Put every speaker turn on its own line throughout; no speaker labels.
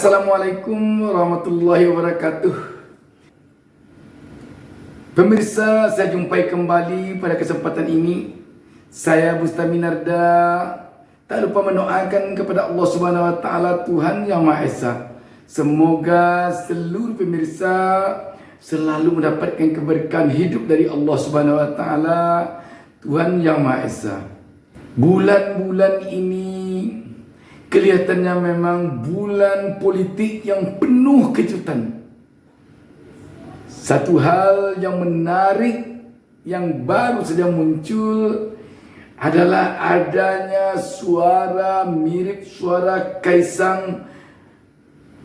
Assalamualaikum warahmatullahi wabarakatuh. Pemirsa, saya jumpai kembali pada kesempatan ini. Saya Bustami Narda. Tak lupa mendoakan kepada Allah Subhanahu wa taala, Tuhan Yang Maha Esa. Semoga seluruh pemirsa selalu mendapatkan keberkahan hidup dari Allah Subhanahu wa taala, Tuhan Yang Maha Esa. Bulan-bulan ini kelihatannya memang bulan politik yang penuh kejutan. Satu hal yang menarik yang baru saja muncul adalah adanya suara mirip suara Kaisang,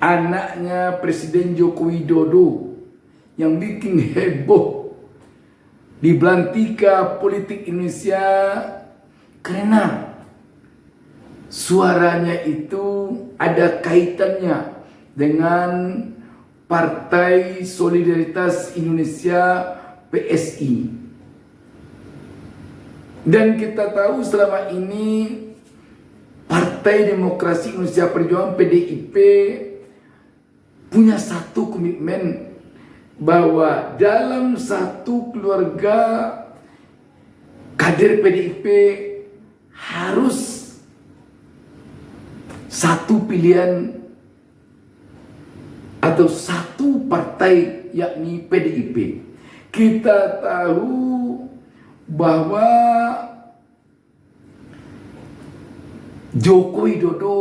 anaknya Presiden Joko Widodo, yang bikin heboh di belantika politik Indonesia karena suaranya itu ada kaitannya dengan Partai Solidaritas Indonesia PSI. Dan kita tahu selama ini Partai Demokrasi Indonesia Perjuangan PDIP punya satu komitmen bahwa dalam satu keluarga kader PDIP harus satu pilihan atau satu partai, yakni PDIP. Kita tahu bahwa Joko Widodo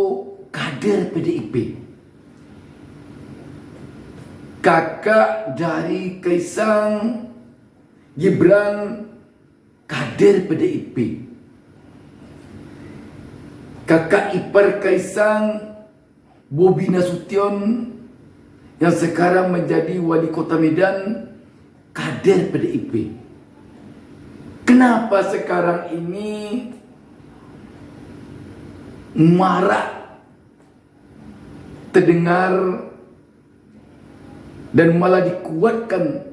kader PDIP, kakak dari Kaisang Gibran kader PDIP, kakak ipar Kaisang Bobi Nasution yang sekarang menjadi wali kota Medan kader PDIP. Kenapa sekarang ini marak terdengar dan malah dikuatkan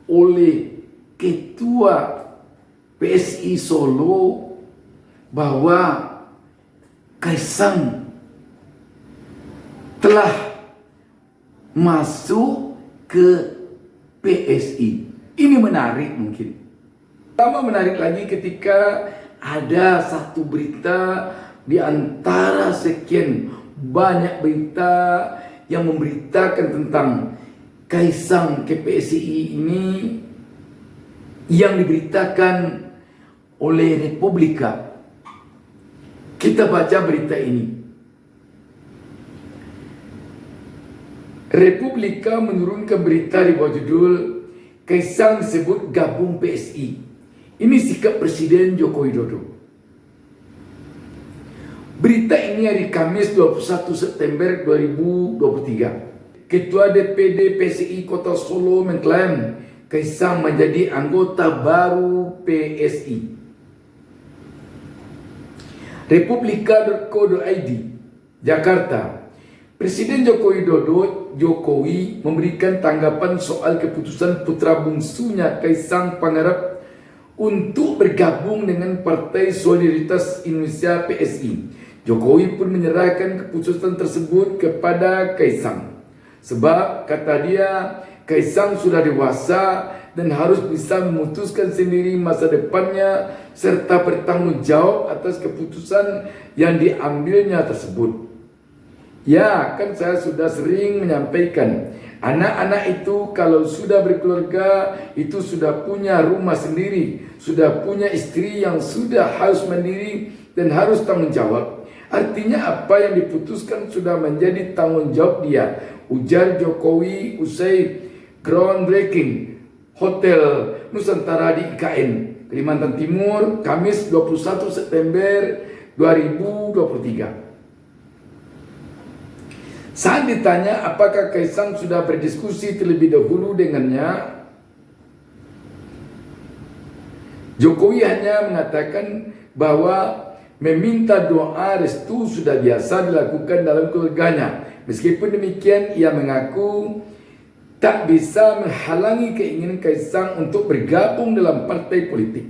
oleh Ketua PSI Solo bahwa Kaisang telah masuk ke PSI. Ini menarik mungkin. Tambah menarik lagi ketika ada satu berita di antara sekian banyak berita yang memberitakan tentang Kaisang ke PSI ini yang diberitakan oleh Republika. Kita baca berita ini. Republika menurunkan berita di bawah judul Kaisang disebut gabung PSI. Ini sikap Presiden Joko Widodo. Berita ini hari Kamis 21 September 2023. Ketua DPD PSI Kota Solo mengklaim Kaisang menjadi anggota baru PSI. Republika.co.id, Jakarta. Presiden Joko Widodo Jokowi memberikan tanggapan soal keputusan putra bungsunya Kaisang Pangarep untuk bergabung dengan Partai Solidaritas Indonesia PSI. Jokowi pun menyerahkan keputusan tersebut kepada Kaisang. Sebab kata dia, Kaisang sudah dewasa dan harus bisa memutuskan sendiri masa depannya serta bertanggung jawab atas keputusan yang diambilnya tersebut. Ya, kan saya sudah sering menyampaikan, anak-anak itu kalau sudah berkeluarga, itu sudah punya rumah sendiri, sudah punya istri yang sudah harus mandiri dan harus tanggung jawab. Artinya apa yang diputuskan sudah menjadi tanggung jawab dia, ujar Jokowi usai groundbreaking Hotel Nusantara di IKN, Kalimantan Timur, Kamis 21 September 2023. Saat ditanya apakah Kaisang sudah berdiskusi terlebih dahulu dengannya, Jokowi hanya mengatakan bahwa meminta doa restu sudah biasa dilakukan dalam keluarganya. Meskipun demikian, ia mengaku tak bisa menghalangi keinginan Kaisang untuk bergabung dalam partai politik.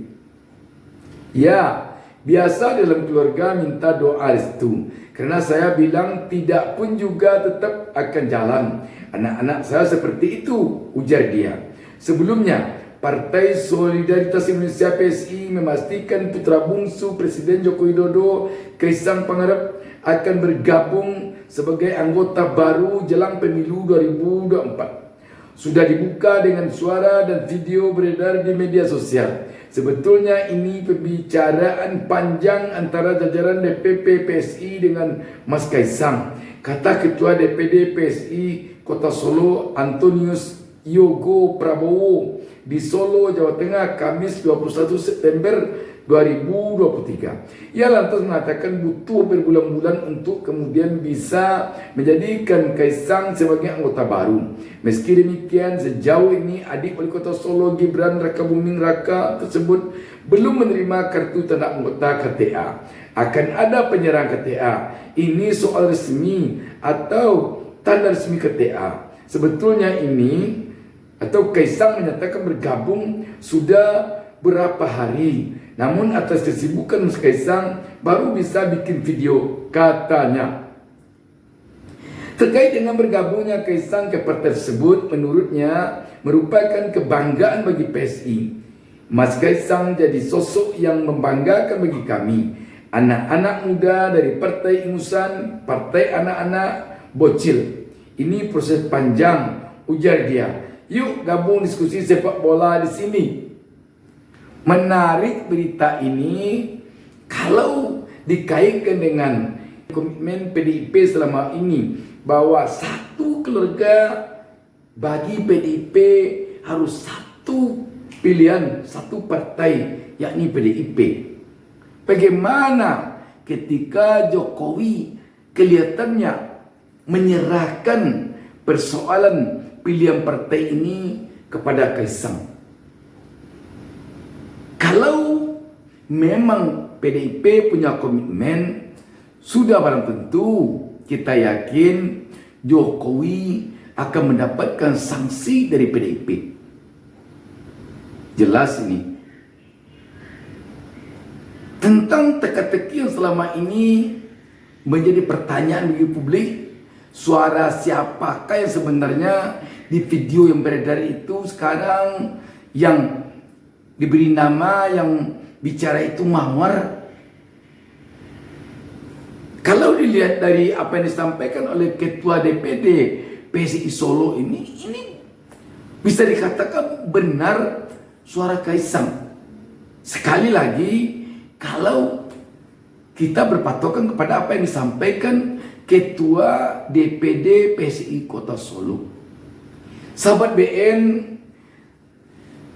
Ya, Biasa dalam keluarga minta doa restu. Karena saya bilang tidak pun juga tetap akan jalan. Anak-anak saya seperti itu, ujar dia. Sebelumnya, Partai Solidaritas Indonesia PSI memastikan putra bungsu Presiden Joko Widodo, Kaisang Pangarep, akan bergabung sebagai anggota baru jelang pemilu 2024. Sudah dibuka dengan suara dan video beredar di media sosial. Sebetulnya ini pembicaraan panjang antara jajaran DPP PSI dengan Mas Kaisang, kata Ketua DPD PSI Kota Solo Antonius Yogo Prabowo di Solo, Jawa Tengah, Kamis 21 September 2023. Ia lantas mengatakan butuh berbulan-bulan untuk kemudian bisa menjadikan Kaisang sebagai anggota baru. Meski demikian, sejauh ini adik wali kota Solo Gibran Rakabuming Raka tersebut belum menerima kartu tanda anggota KTA. Akan ada penyerahan KTA. Ini soal resmi atau tanda resmi KTA. Sebetulnya ini atau Kaisang menyatakan bergabung sudah berapa hari. Namun atas kesibukan Mas Kaisang baru bisa bikin video, katanya. Terkait dengan bergabungnya Kaisang ke partai tersebut, menurutnya merupakan kebanggaan bagi PSI. Mas Kaisang jadi sosok yang membanggakan bagi kami, anak-anak muda dari Partai Ingusan, Partai Anak-anak Bocil. Ini proses panjang, ujar dia. Yuk gabung diskusi sepak bola di sini. Menarik berita ini kalau dikaitkan dengan komitmen PDIP selama ini bahwa satu keluarga bagi PDIP harus satu pilihan, satu partai, yakni PDIP. Bagaimana ketika Jokowi kelihatannya menyerahkan persoalan pilihan partai ini kepada Kaisang? Kalau memang PDIP punya komitmen, sudah barang tentu kita yakin Jokowi akan mendapatkan sanksi dari PDIP. Jelas ini. Tentang teka-teki yang selama ini menjadi pertanyaan bagi publik, suara siapakah yang sebenarnya di video yang beredar itu sekarang yang diberi nama, yang bicara itu Mawar? Kalau dilihat dari apa yang disampaikan oleh Ketua DPD PSI Solo ini bisa dikatakan benar suara Kaisang. Sekali lagi, kalau kita berpatokan kepada apa yang disampaikan Ketua DPD PSI Kota Solo. Sahabat BN,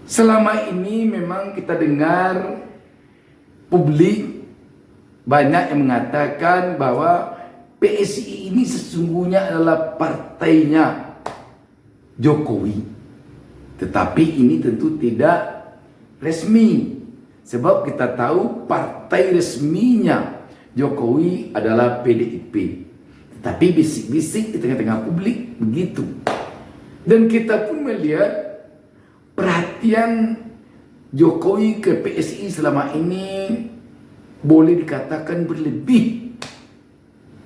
selama ini memang kita dengar publik banyak yang mengatakan bahwa PSI ini sesungguhnya adalah partainya Jokowi. Tetapi ini tentu tidak resmi. Sebab kita tahu partai resminya Jokowi adalah PDIP. Tetapi bisik-bisik di tengah-tengah publik begitu. Dan kita pun melihat perhatian Jokowi ke PSI selama ini boleh dikatakan berlebih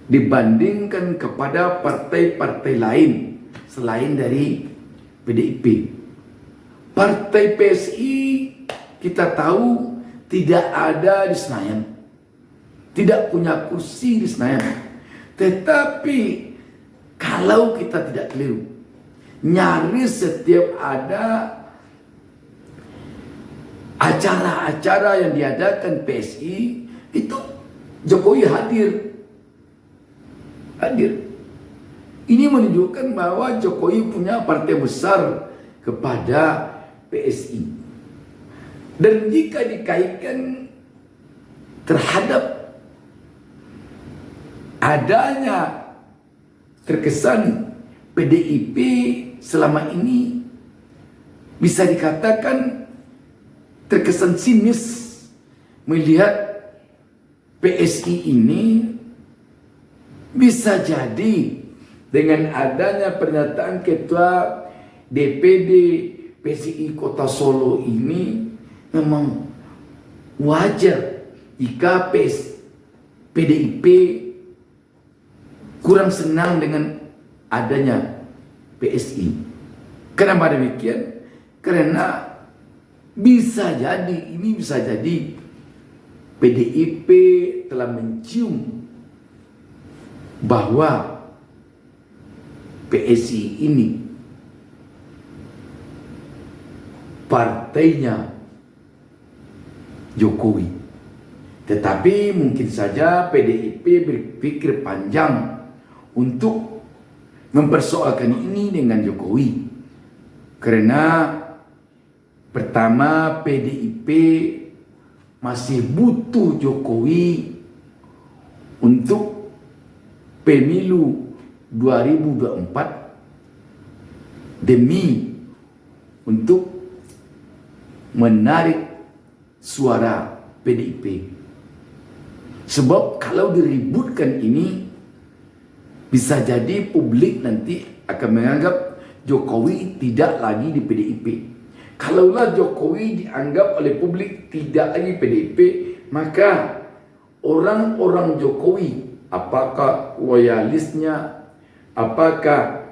dibandingkan kepada partai-partai lain selain dari PDIP. Partai PSI kita tahu tidak ada di Senayan, tidak punya kursi di Senayan. Tetapi kalau kita tidak keliru, nyaris setiap ada acara-acara yang diadakan PSI itu Jokowi hadir. Ini menunjukkan bahwa Jokowi punya partai besar kepada PSI. Dan jika dikaitkan terhadap adanya terkesan PDIP selama ini bisa dikatakan terkesan sinis melihat PSI ini, bisa jadi dengan adanya pernyataan Ketua DPD PSI Kota Solo ini memang wajar jika PDIP kurang senang dengan adanya PSI. Kenapa demikian? Karena bisa jadi PDIP telah mencium bahwa PSI ini partainya Jokowi. Tetapi mungkin saja PDIP berpikir panjang untuk mempersoalkan ini dengan Jokowi. Karena pertama, PDIP masih butuh Jokowi untuk pemilu 2024 demi untuk menarik suara PDIP. Sebab kalau diributkan ini, bisa jadi publik nanti akan menganggap Jokowi tidak lagi di PDIP. Kalaulah Jokowi dianggap oleh publik tidak lagi PDIP, maka orang-orang Jokowi, apakah loyalisnya, apakah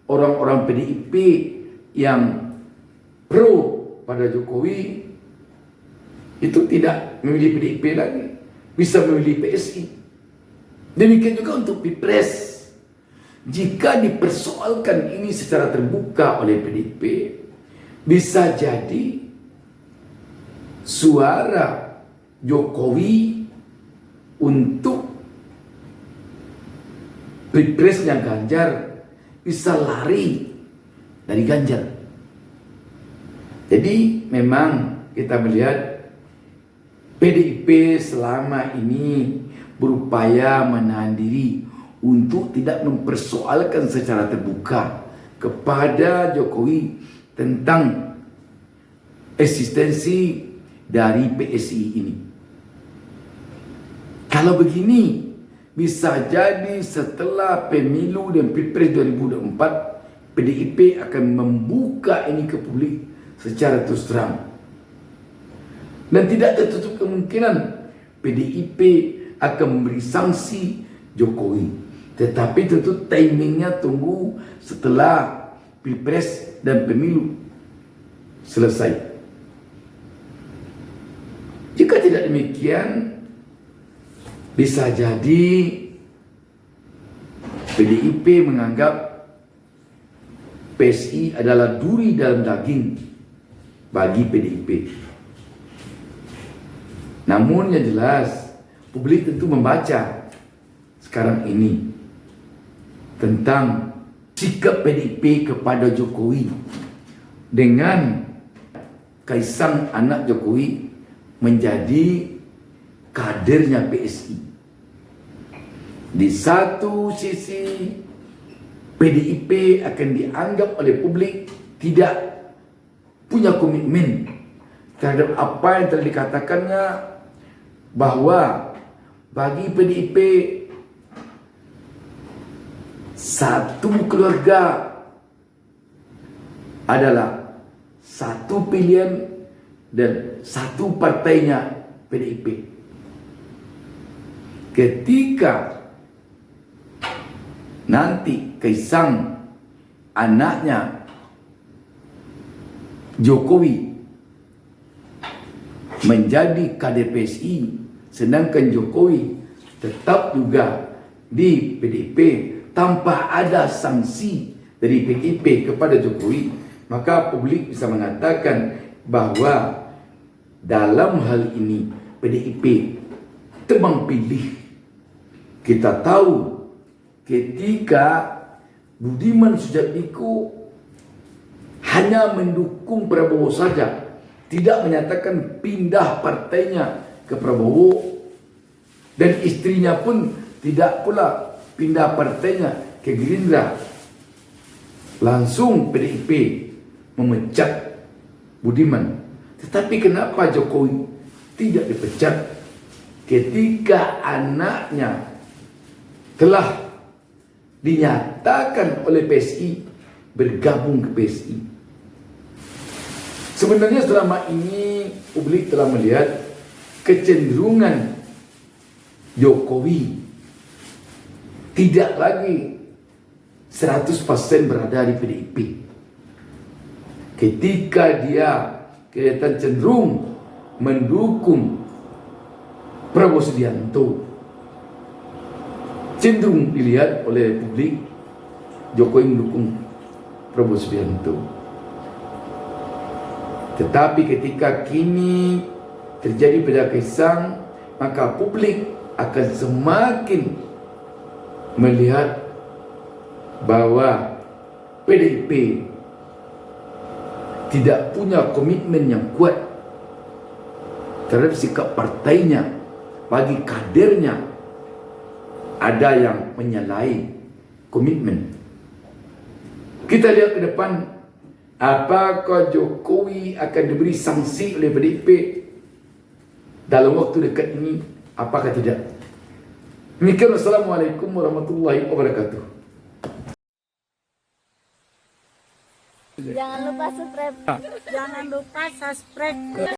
orang-orang PDIP yang pro pada Jokowi, itu tidak memilih PDIP lagi, bisa memilih PSI. Demikian juga untuk Pilpres. Jika dipersoalkan ini secara terbuka oleh PDIP, bisa jadi suara Jokowi untuk Pilpresnya Ganjar bisa lari dari Ganjar. Jadi memang kita melihat PDIP selama ini berupaya menahan diri untuk tidak mempersoalkan secara terbuka kepada Jokowi tentang eksistensi dari PSI ini. Kalau begini, bisa jadi setelah pemilu dan Pilpres 2024, PDIP akan membuka ini ke publik secara terus terang. Dan tidak tertutup kemungkinan PDIP akan memberi sanksi Jokowi. Tetapi tentu timingnya tunggu setelah Pilpres dan pemilu selesai. Jika tidak demikian, bisa jadi PDIP menganggap PSI adalah duri dalam daging bagi PDIP. Namun yang jelas, publik tentu membaca sekarang ini tentang sikap PDIP kepada Jokowi dengan Kaisang anak Jokowi menjadi kadernya PSI. Di satu sisi, PDIP akan dianggap oleh publik tidak punya komitmen terhadap apa yang telah dikatakannya, bahwa bagi PDIP satu keluarga adalah satu pilihan dan satu partainya PDIP. Ketika nanti Kaisang anaknya Jokowi menjadi kader PSI, sedangkan Jokowi tetap juga di PDIP tanpa ada sanksi dari PDIP kepada Jokowi, maka publik bisa mengatakan bahwa dalam hal ini PDIP tebang pilih. Kita tahu ketika Budiman Sujatmiko hanya mendukung Prabowo saja, tidak menyatakan pindah partainya ke Prabowo, dan istrinya pun tidak pula pindah partainya ke Gerindra, langsung PDIP memecat Budiman. Tetapi kenapa Jokowi tidak dipecat ketika anaknya telah dinyatakan oleh PSI bergabung ke PSI? Sebenarnya selama ini publik telah melihat kecenderungan Jokowi tidak lagi 100% berada di PDIP. Ketika dia kelihatan cenderung mendukung Prabowo Subianto, cenderung dilihat oleh publik Jokowi mendukung Prabowo Subianto. Tetapi ketika kini terjadi pada Kaisang, maka publik akan semakin melihat bahwa PDIP tidak punya komitmen yang kuat terhadap sikap partainya. Bagi kadernya ada yang menyalahi komitmen. Kita lihat ke depan, apakah Jokowi akan diberi sanksi oleh PDIP dalam waktu dekat ini, apakah tidak? Demikian, wassalamualaikum warahmatullahi wabarakatuh.
Jangan lupa subscribe.